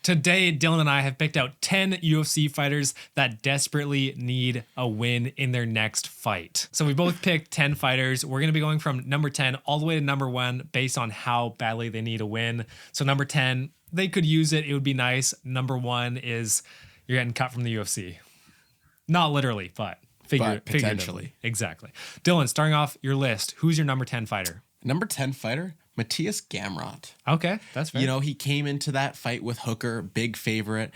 Today, Dylan and I have picked out 10 UFC fighters that desperately need a win in their next fight. So we both picked 10 fighters. We're going to be going from number 10 all the way to number 1 based on how badly they need a win. So number 10, they could use it. It would be nice. Number 1 is you're getting cut from the UFC. Not literally, but figuratively. Exactly. Dylan, starting off your list, who's your number 10 fighter? Number 10 fighter? Matthias Gamrot. Okay, that's fair. You know, he came into that fight with Hooker, big favorite,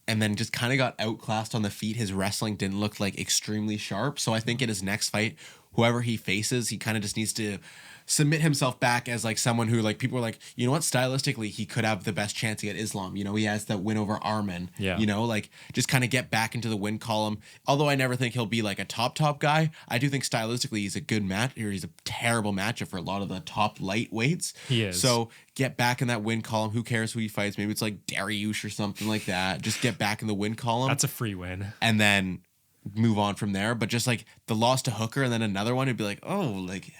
and then just kind of got outclassed on the feet. His wrestling didn't look like extremely sharp. So I think in his next fight, whoever he faces, he kind of just needs to submit himself back as like someone who like people are like, you know what, stylistically he could have the best chance to get Islam. You know, he has that win over Arman. Yeah. You know, like just kind of get back into the win column. Although I never think he'll be like a top guy, I do think stylistically he's a good match, or he's a terrible matchup for a lot of the top lightweights. He is. So get back in that win column. Who cares who he fights? Maybe it's like Dariush or something like that. Just get back in the win column. That's a free win. And then move on from there. But just like the loss to Hooker and then another one, it'd be like, oh, like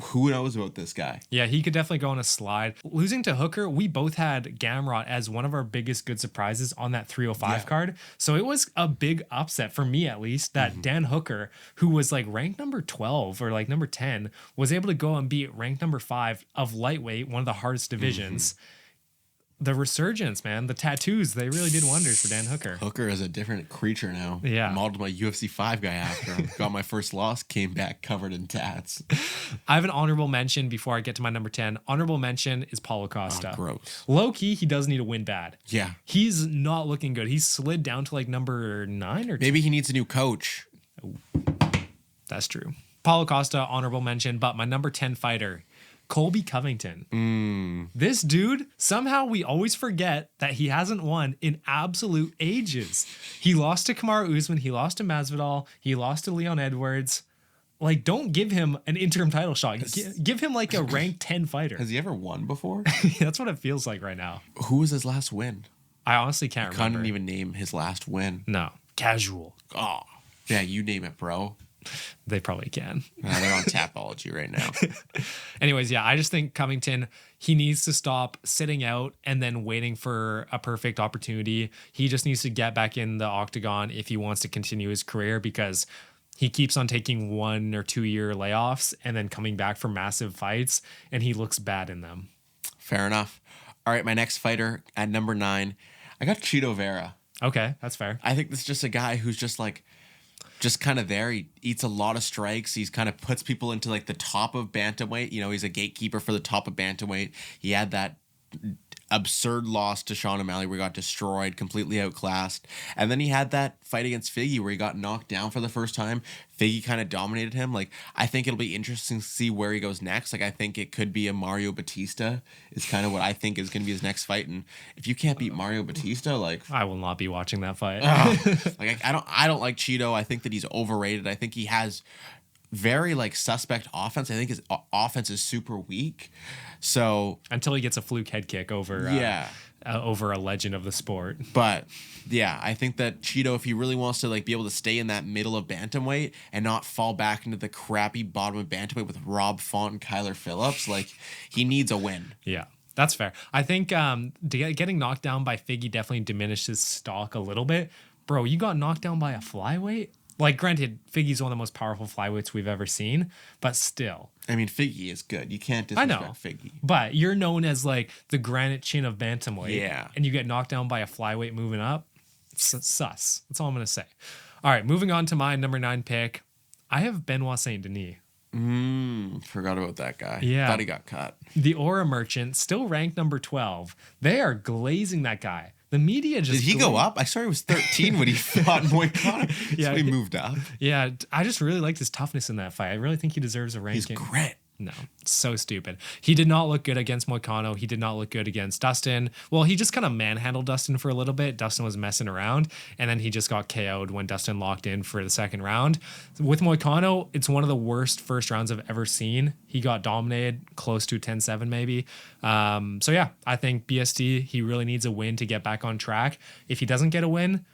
who knows about this guy? Yeah, he could definitely go on a slide. Losing to Hooker, we both had Gamrot as one of our biggest good surprises on that 305 card. So it was a big upset for me, at least, that Dan Hooker, who was like ranked number 12 or like number 10, was able to go and beat ranked number 5 of lightweight, one of the hardest divisions. The resurgence, man, the tattoos, they really did wonders for Dan Hooker. Hooker is a different creature now. Yeah. Modeled my UFC 5 guy after him. Got my first loss, came back covered in tats. I have an honorable mention before I get to my number 10. Honorable mention is Paulo Costa. Oh, gross. Low-key, he does need to win bad. Yeah. He's not looking good. He's slid down to like number 9 or 10. Maybe he needs a new coach. That's true. Paulo Costa, honorable mention, but my number 10 fighter, Colby Covington. This dude, somehow we always forget that he hasn't won in absolute ages. He lost to Kamaru Usman, he lost to Masvidal, he lost to Leon Edwards. Like, don't give him an interim title shot. Give him like a ranked 10 fighter. Has he ever won before? That's what it feels like right now. Who was his last win? I honestly can't remember. Couldn't even name his last win. No. Casual. Oh, yeah, you name it, bro. They probably can. They're on Tapology right now. Anyways, yeah, I just think Covington, he needs to stop sitting out and then waiting for a perfect opportunity. He just needs to get back in the octagon if he wants to continue his career, because he keeps on taking 1 or 2 year layoffs and then coming back for massive fights, and he looks bad in them. Fair enough. All right, my next fighter at number 9, I got Chito Vera. Okay, that's fair. I think this is just a guy who's just kind of there. He eats a lot of strikes. He's kind of puts people into like the top of bantamweight. You know, he's a gatekeeper for the top of bantamweight. He had that absurd loss to Sean O'Malley where he got destroyed, completely outclassed. And then he had that fight against Figgy where he got knocked down for the first time. Figgy kind of dominated him. Like, I think it'll be interesting to see where he goes next. Like, I think it could be a Mario Batista is kind of what I think is going to be his next fight. And if you can't beat Mario Batista, like, I will not be watching that fight. like I don't like Cheeto. I think that he's overrated. I think he has very like suspect offense. I think his offense is super weak. So until he gets a fluke head kick over over a legend of the sport. But yeah, I think that Cheeto, if he really wants to like be able to stay in that middle of bantamweight and not fall back into the crappy bottom of bantamweight with Rob Font and Kyler Phillips, like he needs a win. Yeah. That's fair. I think getting knocked down by Figgy definitely diminished his stock a little bit. Bro, you got knocked down by a flyweight? Like, granted, Figgy's one of the most powerful flyweights we've ever seen, but still. I mean, Figgy is good. You can't disrespect Figgy. But you're known as, like, the granite chin of bantamweight. Yeah. And you get knocked down by a flyweight moving up. Sus. That's all I'm going to say. All right, moving on to my number 9 pick. I have Benoit Saint Denis. Forgot about that guy. Yeah. Thought he got cut. The Aura Merchant, still ranked number 12. They are glazing that guy. The media just... Did he go up? I saw he was 13 when he fought Moicano. Yeah, so he moved up. Yeah, I just really liked his toughness in that fight. I really think he deserves a ranking. He's grit. No, so stupid. He did not look good against Moicano. He did not look good against Dustin. Well, he just kind of manhandled Dustin for a little bit. Dustin was messing around, and then he just got KO'd when Dustin locked in for the second round. With Moicano, it's one of the worst first rounds I've ever seen. He got dominated close to 10-7 maybe. So yeah, I think BSD, he really needs a win to get back on track. If he doesn't get a win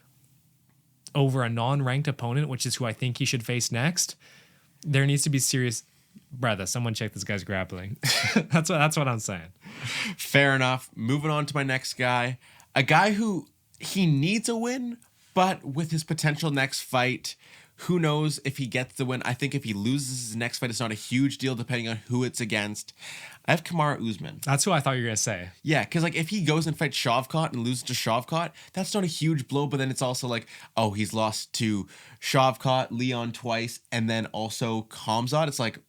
over a non-ranked opponent, which is who I think he should face next, there needs to be serious... Brother, someone check this guy's grappling. That's what I'm saying. Fair enough. Moving on to my next guy. a guy who he needs a win, but with his potential next fight, who knows if he gets the win. I think if he loses his next fight, it's not a huge deal depending on who it's against. I have Kamaru Usman. That's who I thought you were going to say. Yeah, because like if he goes and fights Shavkat and loses to Shavkat, that's not a huge blow, but then it's also like, oh, he's lost to Shavkat, Leon twice, and then also Khamzat. It's like,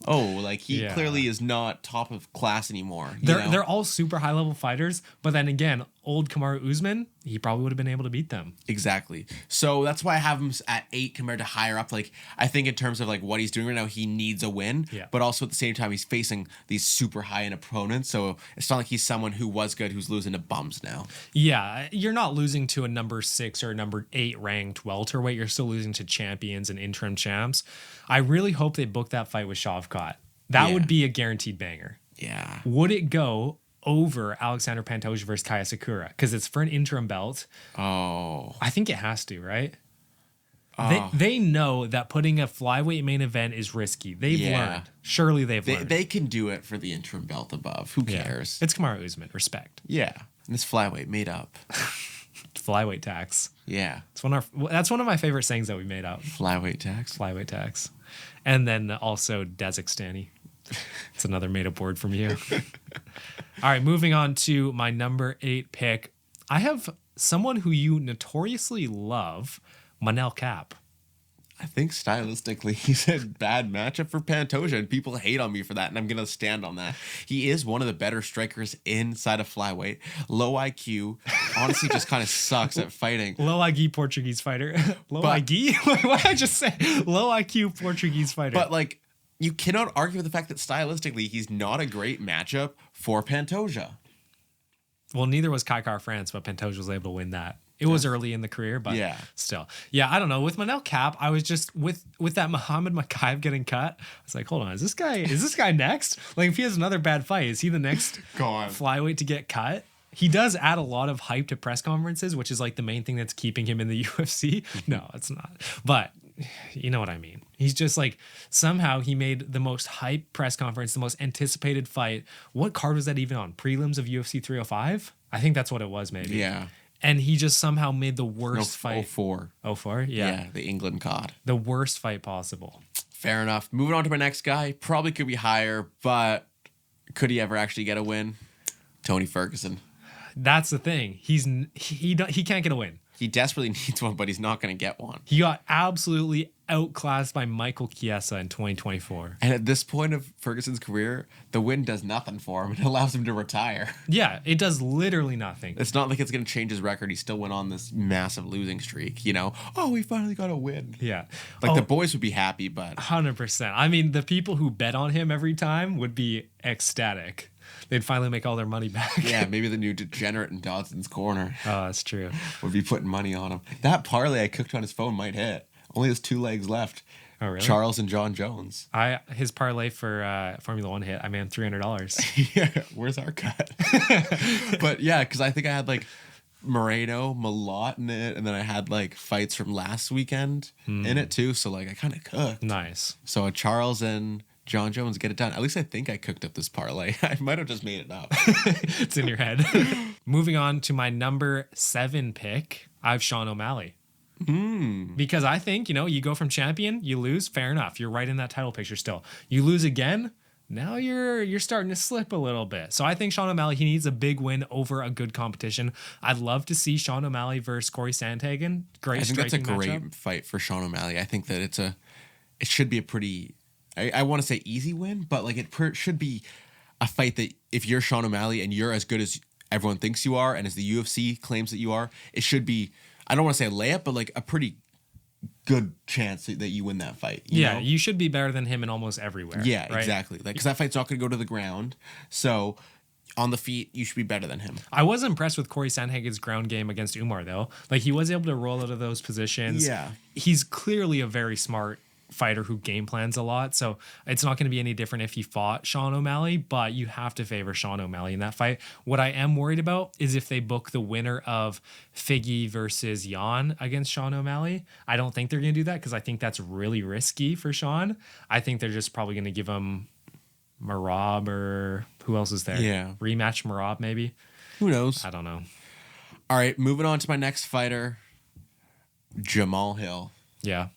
like he clearly is not top of class anymore. They're all super high level fighters, but then again, old Kamaru Usman, he probably would have been able to beat them. Exactly. So that's why I have him at 8 compared to higher up. Like I think in terms of like what he's doing right now, he needs a win. Yeah. But also at the same time, he's facing these super high end opponents. So it's not like he's someone who was good who's losing to bums now. Yeah, you're not losing to a number 6 or number 8 ranked welterweight. You're still losing to champions and interim champs. I really hope they book that fight with Shavkat. That would be a guaranteed banger. Yeah. Would it go over Alexander Pantoja versus Kaya Sakura? Because it's for an interim belt. Oh. I think it has to, right? They know that putting a flyweight main event is risky. They've learned. Surely they've learned. They can do it for the interim belt above. Who cares? It's Kamaru Usman. Respect. Yeah. And this flyweight made up. Flyweight tax. Yeah. That's one of my favorite sayings that we made up. Flyweight tax. Flyweight tax. And then also Dezikstani. It's another made up word from you. All right, moving on to my number 8 pick. I have someone who you notoriously love, Manel Kape. I think stylistically he's a bad matchup for Pantoja, and people hate on me for that, and I'm going to stand on that. He is one of the better strikers inside of flyweight. Low IQ, honestly just kind of sucks at fighting. Low IQ Portuguese fighter. IQ? What did I just say? Low IQ Portuguese fighter. But like, you cannot argue with the fact that stylistically he's not a great matchup for Pantoja. Well, neither was Kai Kara France, but Pantoja was able to win that. It was early in the career, but still. Yeah, I don't know. With Manel Kape, I was just with that Muhammad Makayev getting cut. I was like, hold on, is this guy next? Like, if he has another bad fight, is he the next flyweight to get cut? He does add a lot of hype to press conferences, which is like the main thing that's keeping him in the UFC. No, it's not. But you know what I mean. He's just like, somehow he made the most hype press conference, the most anticipated fight. What card was that even on? Prelims of UFC 305? I think that's what it was, maybe. Yeah. And he just somehow made the worst fight. 04. 04? Yeah, the England card. The worst fight possible. Fair enough. Moving on to my next guy. Probably could be higher, but could he ever actually get a win? Tony Ferguson. That's the thing. He can't get a win. He desperately needs one, but he's not going to get one. He got absolutely outclassed by Michael Chiesa in 2024. And at this point of Ferguson's career, the win does nothing for him. It allows him to retire. Yeah, it does literally nothing. It's not like it's going to change his record. He still went on this massive losing streak, you know? Oh, we finally got a win. Yeah. Like, the boys would be happy, but... 100%. I mean, the people who bet on him every time would be ecstatic. They'd finally make all their money back. Yeah, maybe the new degenerate in Dodson's corner. Oh, that's true. Would be putting money on him. That parlay I cooked on his phone might hit. Only has 2 legs left. Oh, really? Charles and John Jones. His parlay for Formula One hit. I made $300. Yeah, where's our cut? But yeah, because I think I had like Moreno, Malott in it, and then I had like fights from last weekend in it too. So like I kind of cooked. Nice. So Charles and John Jones get it done. At least I think I cooked up this parlay. I might have just made it up. It's in your head. Moving on to my number 7 pick, I have Sean O'Malley. Because I think, you go from champion, you lose, fair enough. You're right in that title picture still. You lose again, now you're starting to slip a little bit. So I think Sean O'Malley, he needs a big win over a good competition. I'd love to see Sean O'Malley versus Corey Sandhagen. I think that's a great fight for Sean O'Malley. I think that it should be a pretty, I want to say easy win, but like should be a fight that if you're Sean O'Malley and you're as good as everyone thinks you are and as the UFC claims that you are, it should be, I don't want to say a layup, but like a pretty good chance that you win that fight. You know? You should be better than him in almost everywhere. Yeah, right? exactly. Like, because that fight's not going to go to the ground. So on the feet, you should be better than him. I was impressed with Corey Sandhagen's ground game against Umar, though. Like, he was able to roll out of those positions. Yeah. He's clearly a very smart fighter who game plans a lot, so it's not going to be any different if he fought Sean O'Malley, but you have to favor Sean O'Malley in that fight. What I am worried about is if they book the winner of Figgy versus Jan against Sean O'Malley. I don't think they're going to do that because I think that's really risky for Sean. I think they're just probably going to give him Merab, or who else is there? Yeah. Rematch Merab maybe. Who knows? I don't know. All right, moving on to my next fighter, Jamal Hill. Yeah.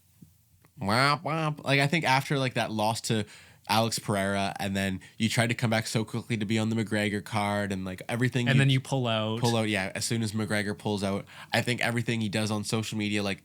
Womp, womp. Like, I think after like that loss to Alex Pereira, and then you tried to come back so quickly to be on the McGregor card, and like everything, And then you pull out. Yeah, as soon as McGregor pulls out, I think everything he does on social media, like,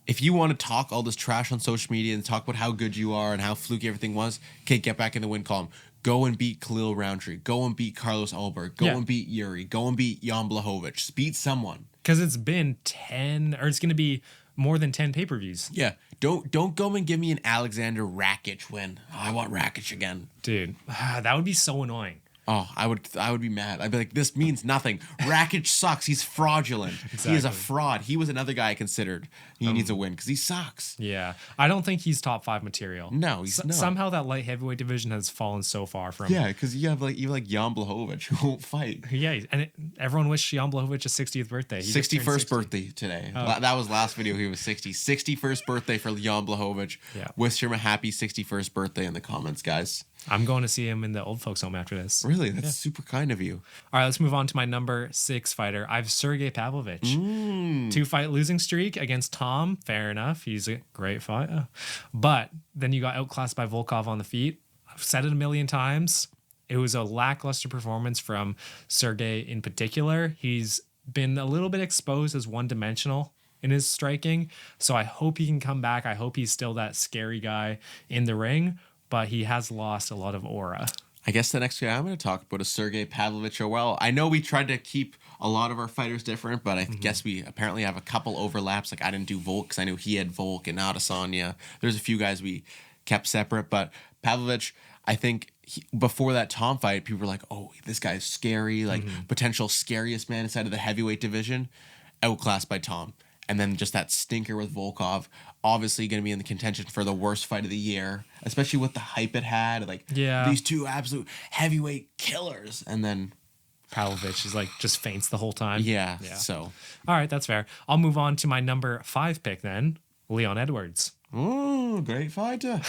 if you want to talk all this trash on social media and talk about how good you are and how fluky everything was, okay, get back in the win column. Go and beat Khalil Roundtree. Go and beat Carlos Ulberg. Go and beat Yuri. Go and beat Jan Blachowicz. Beat someone. Because it's been 10, or it's going to be more than 10 pay-per-views. Yeah. Don't go and give me an Alexander Rakic win. Oh, I want Rakic again. Dude, that would be so annoying. Oh, I would be mad. I'd be like, this means nothing. Rakic sucks. He's fraudulent. Exactly. He is a fraud. He was another guy I considered. He needs a win because he sucks. Yeah. I don't think he's top 5 material. No, he's not. Somehow that light heavyweight division has fallen so far from. Yeah, because you have like Jan Blachowicz who won't fight. Yeah, and everyone wished Jan Blachowicz a 60th birthday. 61st birthday today. Oh. That was last video. He was 60. 61st birthday for Jan Blachowicz. Yeah. Wish him a happy 61st birthday in the comments, guys. I'm going to see him in the old folks home after this. Really? That's super kind of you. All right, let's move on to my number 6 fighter. I have Sergey Pavlovich. 2-fight losing streak against Tom. Fair enough. He's a great fighter. But then you got outclassed by Volkov on the feet. I've said it a million times. It was a lackluster performance from Sergey in particular. He's been a little bit exposed as one-dimensional in his striking. So I hope he can come back. I hope he's still that scary guy in the ring. But he has lost a lot of aura. I guess the next guy I'm going to talk about is Sergey Pavlovich. Well, I know we tried to keep a lot of our fighters different, but I guess we apparently have a couple overlaps. Like, I didn't do Volk because I knew he had Volk and Adesanya. There's a few guys we kept separate, but Pavlovich, I think before that Tom fight, people were like, oh, this guy's scary, like potential scariest man inside of the heavyweight division, outclassed by Tom. And then just that stinker with Volkov, obviously going to be in the contention for the worst fight of the year, especially with the hype it had. Like, these two absolute heavyweight killers. And then Pavlovich is like just faints the whole time. Yeah. So, all right, that's fair. I'll move on to my number 5 pick then, Leon Edwards. Oh, great fighter.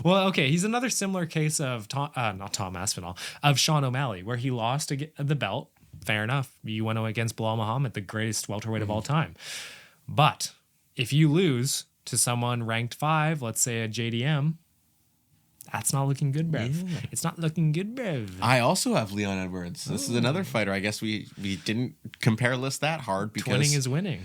Well, okay, he's another similar case of not Tom Aspinall, of Sean O'Malley, where he lost the belt. Fair enough. You went against Bilal Muhammad, the greatest welterweight of all time. But if you lose to someone ranked 5, let's say a JDM, that's not looking good, bruv. Yeah. It's not looking good, bruv. I also have Leon Edwards. This is another fighter. I guess we didn't compare lists that hard because twinning is winning.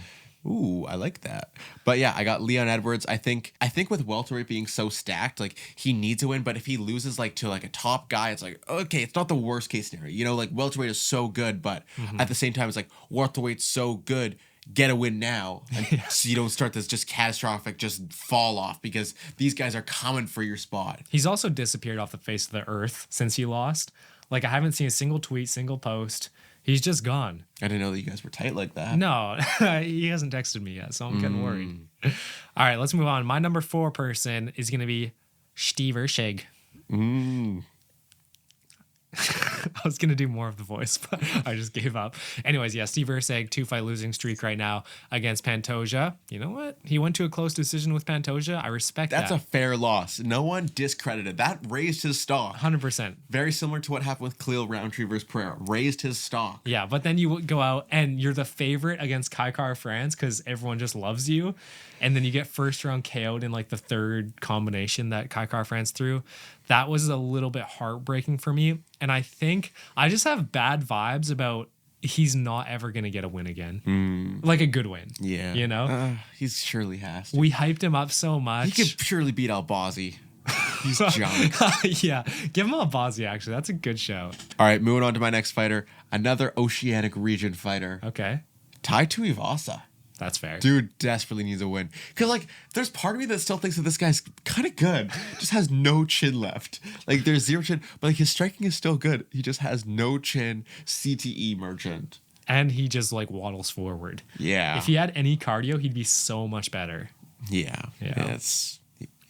Ooh, I like that. But yeah, I got Leon Edwards. I think with welterweight being so stacked, like, he needs a win, but if he loses like to like a top guy, it's like, okay, it's not the worst case scenario. You know, like, welterweight is so good, but at the same time, it's like, welterweight's so good, get a win now. And so you don't start this just catastrophic just fall off because these guys are coming for your spot. He's also disappeared off the face of the earth since he lost. Like, I haven't seen a single tweet, single post. He's just gone. I didn't know that you guys were tight like that. No, he hasn't texted me yet, so I'm getting worried. All right, let's move on. My number 4 person is going to be Steve Ersheg. I was going to do more of the voice, but I just gave up. Anyways, yeah, Steve Ersheg, 2-fight losing streak right now against Pantoja. You know what? He went to a close decision with Pantoja. I respect that. That's a fair loss. No one discredited. That raised his stock. 100%. Very similar to what happened with Khalil Roundtree versus Pereira. Raised his stock. Yeah, but then you go out and you're the favorite against Kai Kara France because everyone just loves you. And then you get first round KO'd in like the third combination that Kai Kara France threw. That was a little bit heartbreaking for me. And I think I just have bad vibes about he's not ever going to get a win again. Like a good win. Yeah. You know? He surely has to. We hyped him up so much. He could surely beat Albazi. He's junk. Yeah. Give him Albazi, actually. That's a good show. All right, moving on to my next fighter. Another Oceanic region fighter. Okay. Tai Tuivasa. That's fair. Dude desperately needs a win. Because, like, there's part of me that still thinks that this guy's kind of good. Just has no chin left. Like, there's zero chin. But, like, his striking is still good. He just has no chin. CTE merchant. And he just, like, waddles forward. Yeah. If he had any cardio, he'd be so much better. Yeah. It's...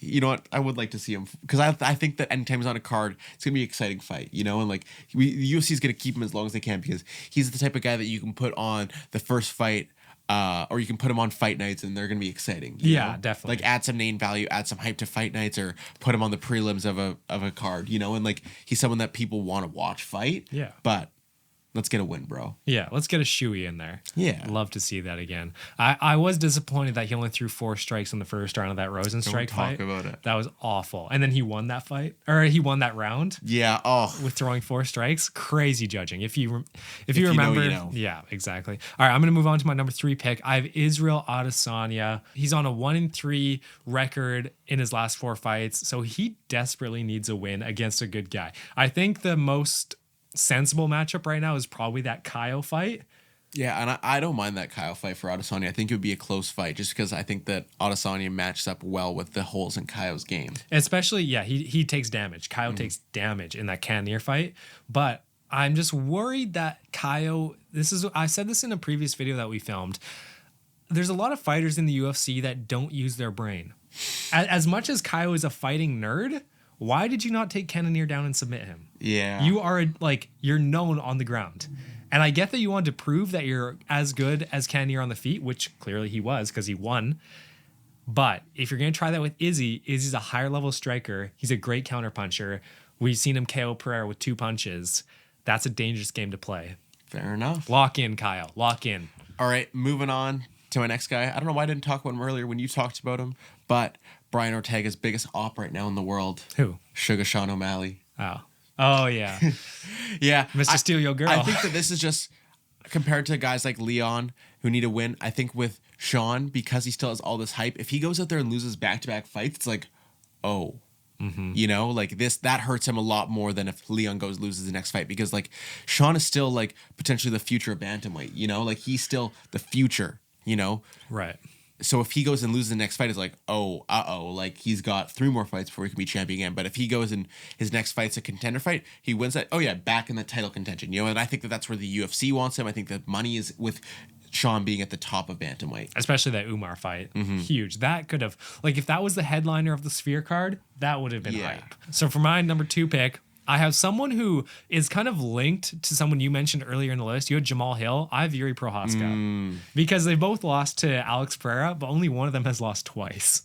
You know what? I would like to see him because I think that anytime he's on a card, it's gonna be an exciting fight. You know, and like the UFC is gonna keep him as long as they can because he's the type of guy that you can put on the first fight, or you can put him on fight nights and they're gonna be exciting. You know? Definitely. Like add some name value, add some hype to fight nights, or put him on the prelims of a card. You know, and like he's someone that people want to watch fight. Yeah. But Let's get a win, bro. Yeah, let's get a shoey in there. Yeah. Love to see that again. I was disappointed that he only threw 4 strikes in the first round of that Rosenstrike fight. Don't talk about it. That was awful. And then he won that fight, or he won that round. Yeah. Oh. With throwing 4 strikes. Crazy judging. If you remember. You know. Yeah, exactly. All right, I'm going to move on to my number 3 pick. I have Israel Adesanya. He's on a 1-3 record in his last 4 fights, so he desperately needs a win against a good guy. I think the most sensible matchup right now is probably that Kyle fight. Yeah, and I don't mind that Kyle fight for Adesanya. I think it would be a close fight just because I think that Adesanya matches up well with the holes in Kyle's game. Especially, yeah, he takes damage. Kyle takes damage in that Cannonier fight. But I'm just worried that Kyle, I said this in a previous video that we filmed, there's a lot of fighters in the UFC that don't use their brain. As much as Kyle is a fighting nerd, why did you not take Cannonier down and submit him? Yeah. You are you're known on the ground. And I get that you wanted to prove that you're as good as Cannonier on the feet, which clearly he was because he won. But if you're going to try that with Izzy's a higher level striker. He's a great counterpuncher. We've seen him KO Pereira with 2 punches. That's a dangerous game to play. Fair enough. Lock in, Kyle. Lock in. All right, moving on to my next guy. I don't know why I didn't talk about him earlier when you talked about him, but Brian Ortega's biggest op right now in the world. Who? Sugar Sean O'Malley. Oh, yeah. Yeah. Mr. Steal Your Girl. I think that this is just compared to guys like Leon who need a win. I think with Sean, because he still has all this hype, if he goes out there and loses back-to-back fights, it's like, oh. Mm-hmm. You know, like that hurts him a lot more than if Leon loses the next fight, because like Sean is still like potentially the future of bantamweight, you know, like he's still the future, you know? Right. So if he goes and loses the next fight, it's like, oh, like he's got 3 more fights before he can be champion again. But if he goes and his next fight's a contender fight, he wins that. Oh yeah, back in the title contention, you know. And I think that's where the UFC wants him. I think that money is with Sean being at the top of bantamweight, especially that Umar fight. Mm-hmm. Huge. That could have, if that was the headliner of the Sphere card, that would have been hype. So for my number 2 pick, I have someone who is kind of linked to someone you mentioned earlier in the list. You had Jamal Hill. I have Yuri Prohaska because they both lost to Alex Pereira, but only one of them has lost twice.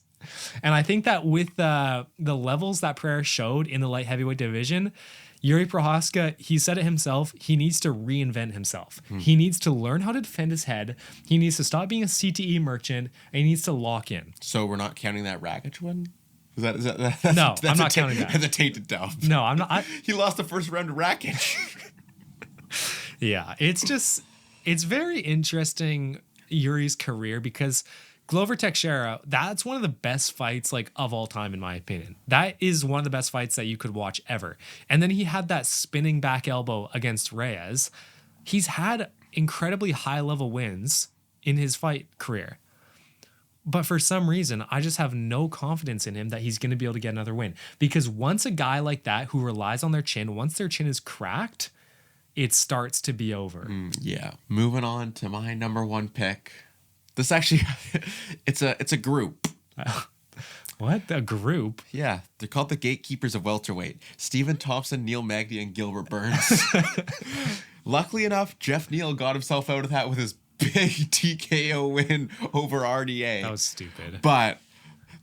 And I think that with the levels that Pereira showed in the light heavyweight division, Yuri Prohaska, he said it himself, he needs to reinvent himself. He needs to learn how to defend his head. He needs to stop being a CTE merchant, and he needs to lock in. So we're not counting that Rakic one? That's no, I'm not counting that. That's a tainted dub. No, I'm not. He lost the first round to Rakic. Yeah, it's very interesting, Yuri's career, because Glover Teixeira, that's one of the best fights of all time, in my opinion. That is one of the best fights that you could watch ever. And then he had that spinning back elbow against Reyes. He's had incredibly high level wins in his fight career. But for some reason, I just have no confidence in him that he's going to be able to get another win. Because once a guy like that who relies on their chin, once their chin is cracked, it starts to be over. Yeah. Moving on to my number 1 pick. This actually, it's a group. What? A group? Yeah. They're called the Gatekeepers of Welterweight. Stephen Thompson, Neil Magny, and Gilbert Burns. Luckily enough, Jeff Neal got himself out of that with his big TKO win over RDA. That was stupid. But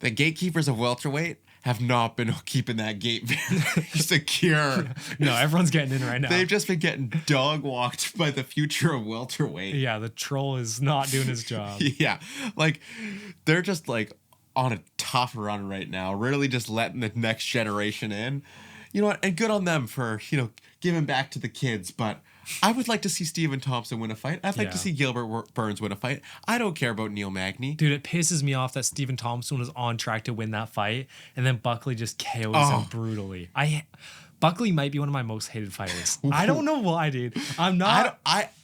the Gatekeepers of Welterweight have not been keeping that gate very secure. No, everyone's getting in right now. They've just been getting dog walked by the future of welterweight. Yeah, the troll is not doing his job. Yeah, they're just on a tough run right now, really just letting the next generation in. You know what? And good on them for, giving back to the kids, but I would like to see Stephen Thompson win a fight. I'd like to see Gilbert Burns win a fight. I don't care about Neil Magny. Dude, it pisses me off that Stephen Thompson was on track to win that fight, and then Buckley just KOs him brutally. Buckley might be one of my most hated fighters. I don't know why, dude. I'm not.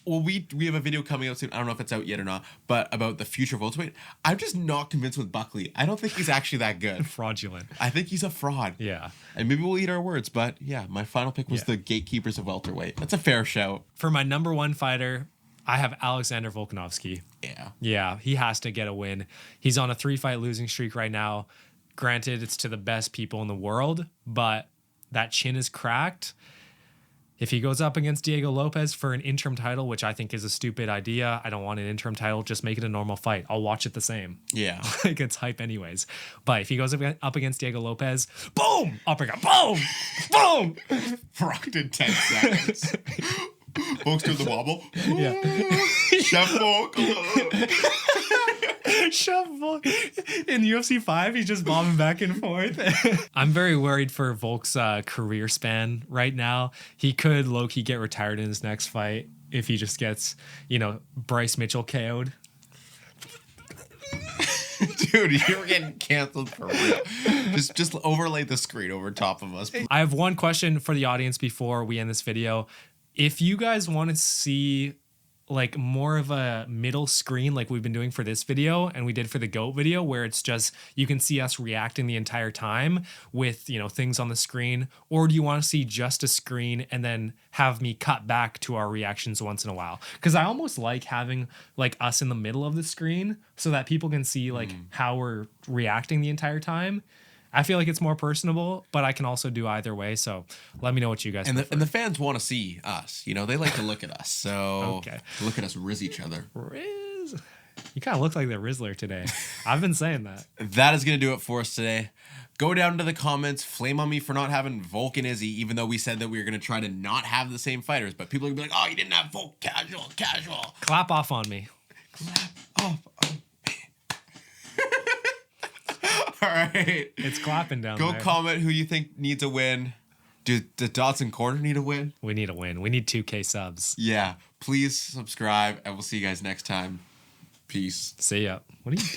We have a video coming out soon. I don't know if it's out yet or not, but about the future of welterweight. I'm just not convinced with Buckley. I don't think he's actually that good. Fraudulent. I think he's a fraud. Yeah. And maybe we'll eat our words, but yeah, my final pick was the Gatekeepers of Welterweight. That's a fair shout. For my number 1 fighter, I have Alexander Volkanovski. Yeah. Yeah, he has to get a win. He's on a 3-fight losing streak right now. Granted, it's to the best people in the world, but that chin is cracked. If he goes up against Diego Lopez for an interim title, which I think is a stupid idea, I don't want an interim title, just make it a normal fight. I'll watch it the same. Yeah. It's hype anyways. But if he goes up against Diego Lopez, boom! Uppercut, boom! Boom! Rocked in 10 seconds. Folks do the wobble. Yeah. Chef Volk. Chef Volk. In UFC 5, he's just bobbing back and forth. I'm very worried for Volk's career span right now. He could low-key get retired in his next fight if he just gets, Bryce Mitchell KO'd. Dude, you're getting canceled for real. Just overlay the screen over top of us. I have one question for the audience before we end this video. If you guys want to see like more of a middle screen like we've been doing for this video and we did for the GOAT video, where it's just you can see us reacting the entire time with things on the screen, or do you want to see just a screen and then have me cut back to our reactions once in a while? Because I almost like having like us in the middle of the screen so that people can see like how we're reacting the entire time. I feel like it's more personable, but I can also do either way. So let me know what you guys prefer. And the fans want to see us. They like to look at us. So Okay. Look at us riz each other. Riz. You kind of look like the Rizzler today. I've been saying that. That is going to do it for us today. Go down into the comments. Flame on me for not having Volk and Izzy, even though we said that we were going to try to not have the same fighters. But people are going to be like, oh, you didn't have Volk. Casual. Clap off on me. Clap off on me. All right. It's clapping down there. Go comment who you think needs a win. Does Dotson Corner need a win? We need a win. We need 2K subs. Yeah. Please subscribe, and we'll see you guys next time. Peace. See ya. What are you doing?